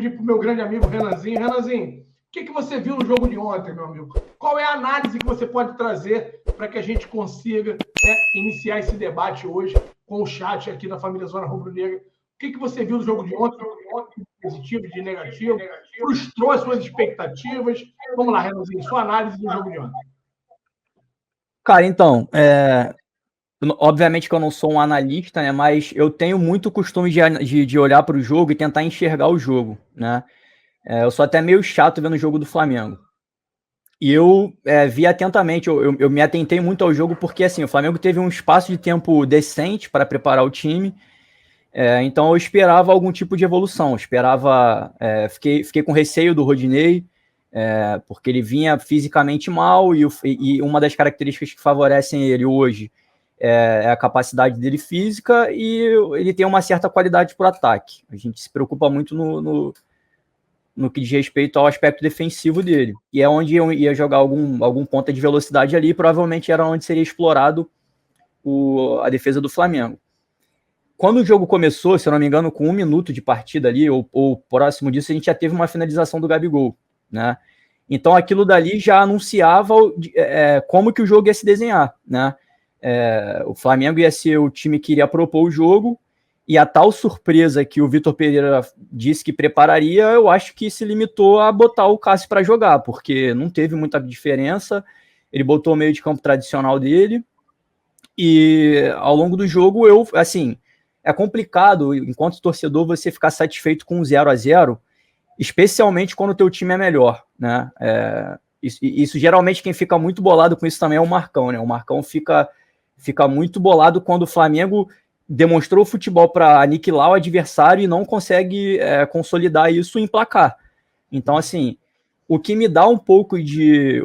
pedir para o meu grande amigo Renanzinho. Renanzinho, o que você viu no jogo de ontem, meu amigo? Qual é a análise que você pode trazer para que a gente consiga iniciar esse debate hoje com o chat aqui da família Zona Rubro-Negra? O que você viu no jogo de ontem? De positivo, de negativo? Frustrou as suas expectativas? Vamos lá, Renanzinho, sua análise do jogo de ontem. Cara, então, obviamente que eu não sou um analista, né? Mas eu tenho muito costume de olhar para o jogo e tentar enxergar o jogo, né? Eu sou até meio chato vendo o jogo do Flamengo. E eu vi atentamente, eu me atentei muito ao jogo porque, assim, o Flamengo teve um espaço de tempo decente para preparar o time, então eu esperava algum tipo de evolução, fiquei com receio do Rodinei, porque ele vinha fisicamente mal e uma das características que favorecem ele hoje é a capacidade dele física e ele tem uma certa qualidade para o ataque. A gente se preocupa muito no que diz respeito ao aspecto defensivo dele. E é onde eu ia jogar algum ponta de velocidade ali, provavelmente era onde seria explorado a defesa do Flamengo. Quando o jogo começou, se eu não me engano, com 1 minuto de partida ali, ou próximo disso, a gente já teve uma finalização do Gabigol, né? Então aquilo dali já anunciava como que o jogo ia se desenhar, né? O Flamengo ia ser o time que iria propor o jogo, e a tal surpresa que o Vitor Pereira disse que prepararia, eu acho que se limitou a botar o Cássio para jogar, porque não teve muita diferença. Ele botou o meio de campo tradicional dele. E ao longo do jogo, é complicado, enquanto torcedor, você ficar satisfeito com 0-0, especialmente quando o teu time é melhor, né? Isso geralmente quem fica muito bolado com isso também é o Marcão, né? O Marcão fica muito bolado quando o Flamengo demonstrou futebol para aniquilar o adversário e não consegue consolidar isso em placar. Então, assim, o que me dá um pouco de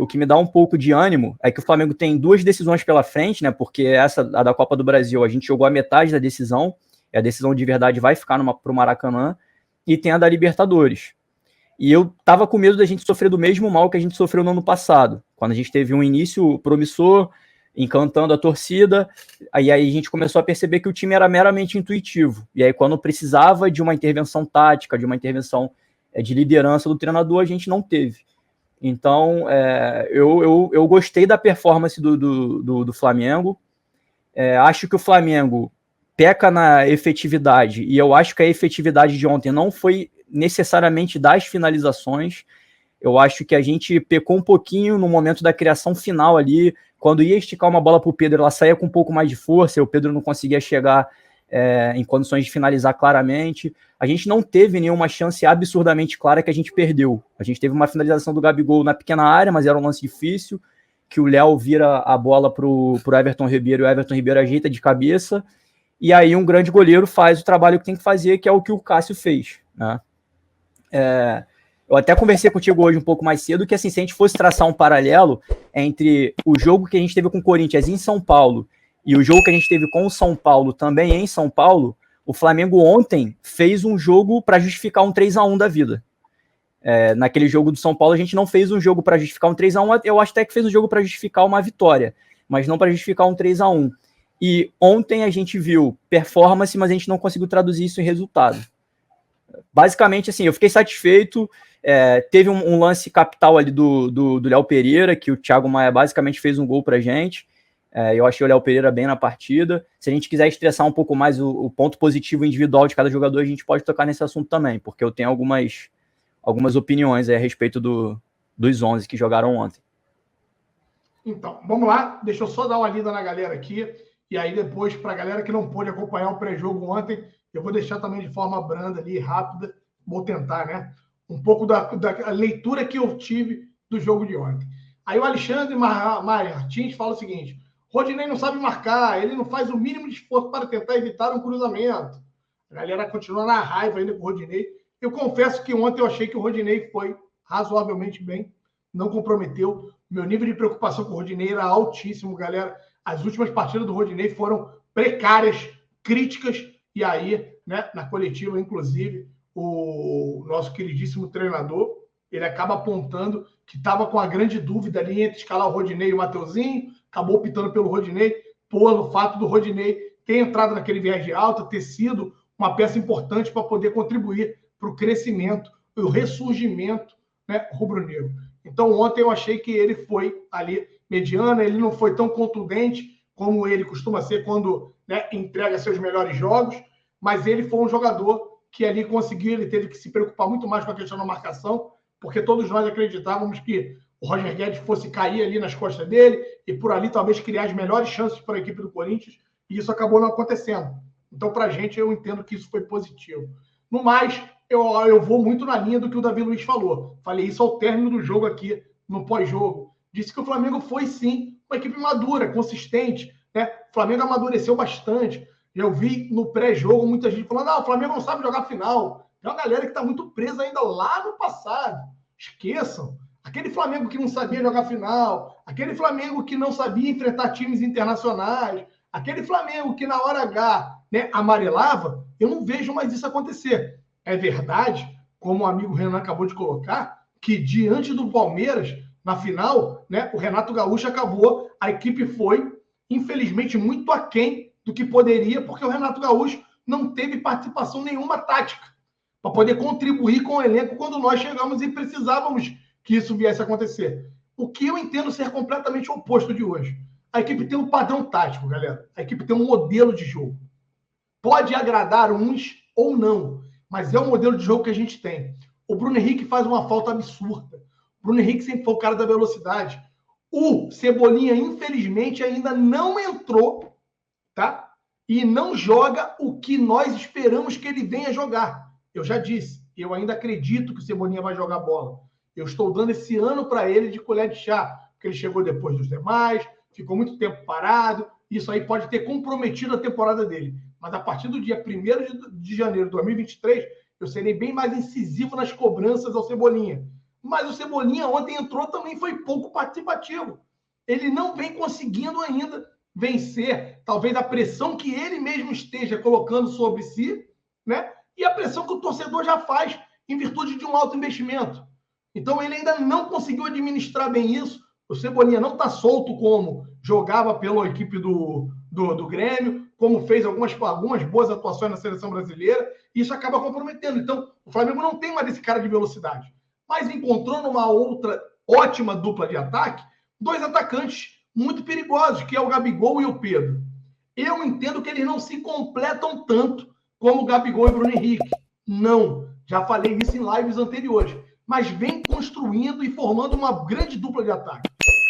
ânimo é que o Flamengo tem 2 decisões pela frente, né? Porque essa, a da Copa do Brasil, a gente jogou a metade da decisão, e a decisão de verdade vai ficar pro Maracanã, e tem a da Libertadores. E eu tava com medo da gente sofrer do mesmo mal que a gente sofreu no ano passado, quando a gente teve um início promissor, encantando a torcida, aí a gente começou a perceber que o time era meramente intuitivo. E aí, quando precisava de uma intervenção tática, de uma intervenção de liderança do treinador, a gente não teve. Então, eu gostei da performance do Flamengo. Acho que o Flamengo peca na efetividade, e eu acho que a efetividade de ontem não foi necessariamente das finalizações. Eu acho que a gente pecou um pouquinho no momento da criação final ali. Quando ia esticar uma bola para o Pedro, ela saía com um pouco mais de força, e o Pedro não conseguia chegar em condições de finalizar claramente. A gente não teve nenhuma chance absurdamente clara que a gente perdeu. A gente teve uma finalização do Gabigol na pequena área, mas era um lance difícil, que o Léo vira a bola para o Everton Ribeiro, e o Everton Ribeiro ajeita de cabeça, e aí um grande goleiro faz o trabalho que tem que fazer, que é o que o Cássio fez, né? Eu até conversei contigo hoje um pouco mais cedo, que assim, se a gente fosse traçar um paralelo entre o jogo que a gente teve com o Corinthians em São Paulo e o jogo que a gente teve com o São Paulo também em São Paulo, o Flamengo ontem fez um jogo para justificar um 3-1 da vida. Naquele jogo do São Paulo, a gente não fez um jogo para justificar um 3-1, eu acho até que fez um jogo para justificar uma vitória, mas não para justificar um 3-1. E ontem a gente viu performance, mas a gente não conseguiu traduzir isso em resultado. Basicamente, assim, eu fiquei satisfeito. Teve um lance capital ali do Léo Pereira, que o Thiago Maia basicamente fez um gol pra gente. Eu achei o Léo Pereira bem na partida. Se a gente quiser estressar um pouco mais o ponto positivo individual de cada jogador, a gente pode tocar nesse assunto também, porque eu tenho algumas opiniões a respeito dos 11 que jogaram ontem. Então, vamos lá. Deixa eu só dar uma lida na galera aqui. E aí depois, para a galera que não pôde acompanhar o pré-jogo ontem, eu vou deixar também de forma branda ali, rápida. Vou tentar, né? Um pouco da leitura que eu tive do jogo de ontem. Aí o Alexandre Martins fala o seguinte: Rodinei não sabe marcar, ele não faz o mínimo de esforço para tentar evitar um cruzamento. A galera continua na raiva ainda com o Rodinei. Eu confesso que ontem eu achei que o Rodinei foi razoavelmente bem, não comprometeu. Meu nível de preocupação com o Rodinei era altíssimo, galera. As últimas partidas do Rodinei foram precárias, críticas, e aí, né, na coletiva, inclusive, o nosso queridíssimo treinador, ele acaba apontando que estava com a grande dúvida ali entre escalar o Rodinei e o Mateuzinho, acabou optando pelo Rodinei, pelo fato do Rodinei ter entrado naquele viés de alta, ter sido uma peça importante para poder contribuir para o crescimento o ressurgimento, né, rubro-negro. Então, ontem eu achei que ele foi ali mediano, ele não foi tão contundente como ele costuma ser quando, né, entrega seus melhores jogos, mas ele foi um jogador que ali conseguiu, ele teve que se preocupar muito mais com a questão da marcação, porque todos nós acreditávamos que o Roger Guedes fosse cair ali nas costas dele e por ali talvez criar as melhores chances para a equipe do Corinthians, e isso acabou não acontecendo. Então, para a gente, eu entendo que isso foi positivo. No mais, eu vou muito na linha do que o Davi Luiz falou. Falei isso ao término do jogo aqui, no pós-jogo. Disse que o Flamengo foi, sim, uma equipe madura, consistente. Né? O Flamengo amadureceu bastante. Eu vi no pré-jogo muita gente falando: o Flamengo não sabe jogar final. Tem uma galera que está muito presa ainda lá no passado. Esqueçam. Aquele Flamengo que não sabia jogar final, aquele Flamengo que não sabia enfrentar times internacionais, aquele Flamengo que na hora H, né, amarelava, eu não vejo mais isso acontecer. É verdade, como o amigo Renan acabou de colocar, que diante do Palmeiras, na final, né, o Renato Gaúcho acabou, a equipe foi, infelizmente, muito aquém do que poderia, porque o Renato Gaúcho não teve participação nenhuma tática para poder contribuir com o elenco quando nós chegamos e precisávamos que isso viesse a acontecer. O que eu entendo ser completamente o oposto de hoje. A equipe tem um padrão tático, galera. A equipe tem um modelo de jogo. Pode agradar uns ou não, mas é o modelo de jogo que a gente tem. O Bruno Henrique faz uma falta absurda. O Bruno Henrique sempre foi o cara da velocidade. O Cebolinha, infelizmente, ainda não entrou, tá? E não joga o que nós esperamos que ele venha jogar. Eu já disse, eu ainda acredito que o Cebolinha vai jogar bola. Eu estou dando esse ano para ele de colher de chá, porque ele chegou depois dos demais, ficou muito tempo parado, isso aí pode ter comprometido a temporada dele. Mas a partir do dia 1º de janeiro de 2023, eu serei bem mais incisivo nas cobranças ao Cebolinha. Mas o Cebolinha ontem entrou também, foi pouco participativo. Ele não vem conseguindo ainda vencer, talvez, a pressão que ele mesmo esteja colocando sobre si, né? E a pressão que o torcedor já faz em virtude de um alto investimento. Então, ele ainda não conseguiu administrar bem isso. O Cebolinha não está solto como jogava pela equipe do Grêmio, como fez algumas boas atuações na seleção brasileira, e isso acaba comprometendo. Então, o Flamengo não tem mais esse cara de velocidade, mas encontrou numa outra ótima dupla de ataque, dois atacantes muito perigosos, que é o Gabigol e o Pedro. Eu entendo que eles não se completam tanto como o Gabigol e o Bruno Henrique. Não. Já falei isso em lives anteriores. Mas vem construindo e formando uma grande dupla de ataque.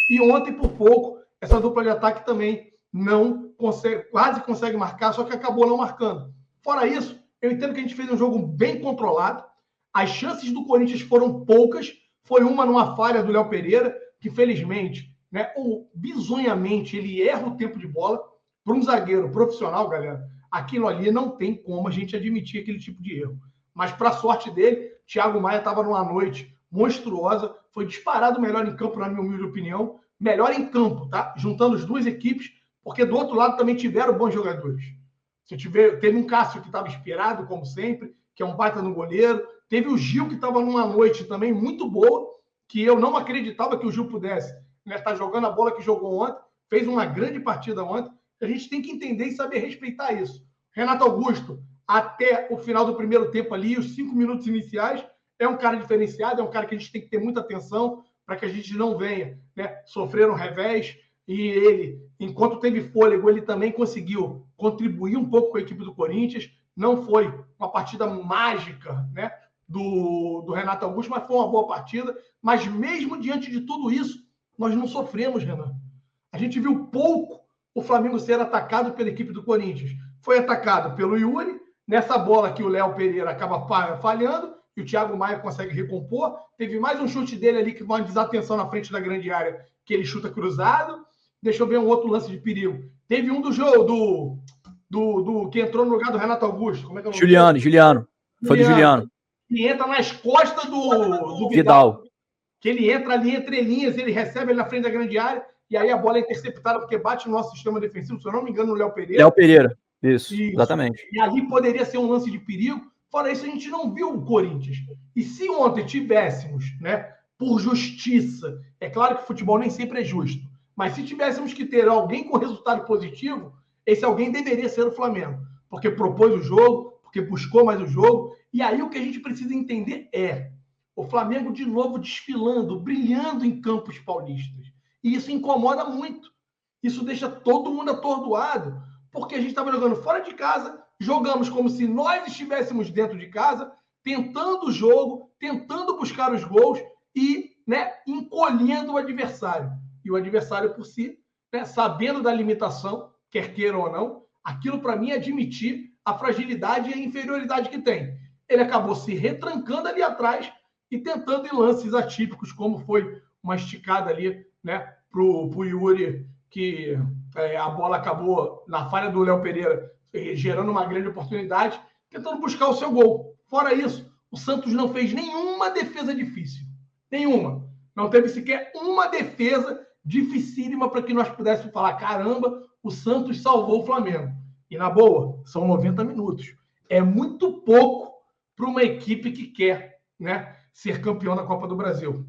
E ontem, por pouco, essa dupla de ataque também não consegue, quase consegue marcar, só que acabou não marcando. Fora isso, eu entendo que a gente fez um jogo bem controlado. As chances do Corinthians foram poucas. Foi uma numa falha do Léo Pereira, que felizmente, né, ou bizonhamente, ele erra o tempo de bola. Para um zagueiro profissional, galera, aquilo ali não tem como a gente admitir aquele tipo de erro. Mas, para a sorte dele, Thiago Maia estava numa noite monstruosa, foi disparado melhor em campo, na minha humilde opinião. Melhor em campo, tá? Juntando as duas equipes, porque do outro lado também tiveram bons jogadores. Teve um Cássio que estava inspirado, como sempre, que é um baita no goleiro. Teve o Gil, que estava numa noite também muito boa, que eu não acreditava que o Gil pudesse, né, estar jogando a bola que jogou ontem, fez uma grande partida ontem. A gente tem que entender e saber respeitar isso. Renato Augusto, até o final do primeiro tempo ali, os 5 minutos iniciais, é um cara diferenciado, é um cara que a gente tem que ter muita atenção para que a gente não venha, né, sofrer um revés. E ele, enquanto teve fôlego, ele também conseguiu contribuir um pouco com a equipe do Corinthians. Não foi uma partida mágica, né, do Renato Augusto, mas foi uma boa partida. Mas mesmo diante de tudo isso, nós não sofremos, Renan. A gente viu pouco o Flamengo ser atacado pela equipe do Corinthians. Foi atacado pelo Yuri, nessa bola que o Léo Pereira acaba falhando, e o Thiago Maia consegue recompor. Teve mais um chute dele ali, que uma desatenção na frente da grande área, que ele chuta cruzado. Deixa eu ver um outro lance de perigo. Teve um do jogo, que entrou no lugar do Renato Augusto. Como é que é o nome? Juliano. Foi do Juliano. Que entra nas costas do Vidal. Que ele entra ali entre linhas, ele recebe ele na frente da grande área, e aí a bola é interceptada porque bate no nosso sistema defensivo, se eu não me engano, no Léo Pereira. Léo Pereira, isso, exatamente. E ali poderia ser um lance de perigo. Fora isso, a gente não viu o Corinthians. E se ontem tivéssemos, né, por justiça, é claro que o futebol nem sempre é justo, mas se tivéssemos que ter alguém com resultado positivo, esse alguém deveria ser o Flamengo, porque propôs o jogo, porque buscou mais o jogo. E aí o que a gente precisa entender é, O Flamengo de novo desfilando, brilhando em campos paulistas. E isso incomoda muito. Isso deixa todo mundo atordoado, porque a gente estava jogando fora de casa, jogamos como se nós estivéssemos dentro de casa, tentando o jogo, tentando buscar os gols e, né, encolhendo o adversário. E o adversário por si, né, sabendo da limitação, quer queira ou não, aquilo para mim é admitir a fragilidade e a inferioridade que tem. Ele acabou se retrancando ali atrás e tentando em lances atípicos, como foi uma esticada ali, né, pro Yuri, que a bola acabou na falha do Léo Pereira, gerando uma grande oportunidade, tentando buscar o seu gol. Fora isso, o Santos não fez nenhuma defesa difícil. Nenhuma. Não teve sequer uma defesa dificílima para que nós pudéssemos falar, caramba, o Santos salvou o Flamengo. E na boa, são 90 minutos. É muito pouco para uma equipe que quer, né, ser campeão da Copa do Brasil.